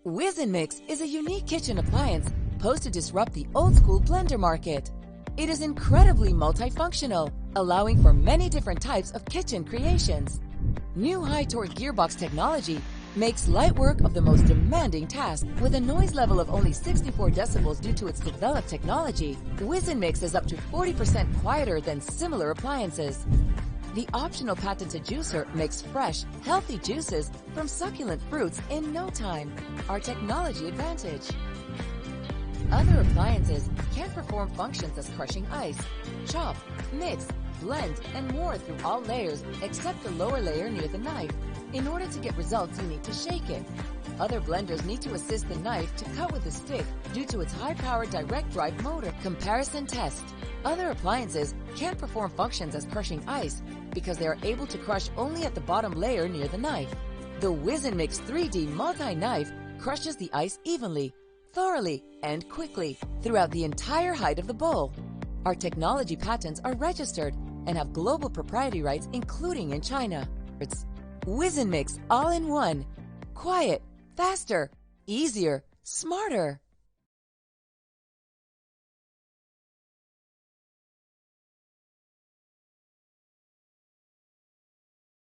Wiznmix is a unique kitchen appliance posed to disrupt the old-school blender market. It is incredibly multifunctional, allowing for many different types of kitchen creations. New high-torque gearbox technology makes light work of the most demanding task. With a noise level of only 64 decibels due to its developed technology, Wiznmix is up to 40% quieter than similar appliances. The optional patented juicer makes fresh, healthy juices from succulent fruits in no time. Our technology advantage. Other appliances can perform functions as crushing ice, chop, mix, blend, and more through all layers except the lower layer near the knife. In order to get results, you need to shake it. Other blenders need to assist the knife to cut with a stick due to its high-powered direct drive motor. Comparison test. Other appliances can't perform functions as crushing ice because they are able to crush only at the bottom layer near the knife. The Wiznmix 3D multi-knife crushes the ice evenly, thoroughly, and quickly throughout the entire height of the bowl. Our technology patents are registered and have global proprietary rights, including in China. It's Wiznmix all-in-one. Quiet, faster, easier, smarter.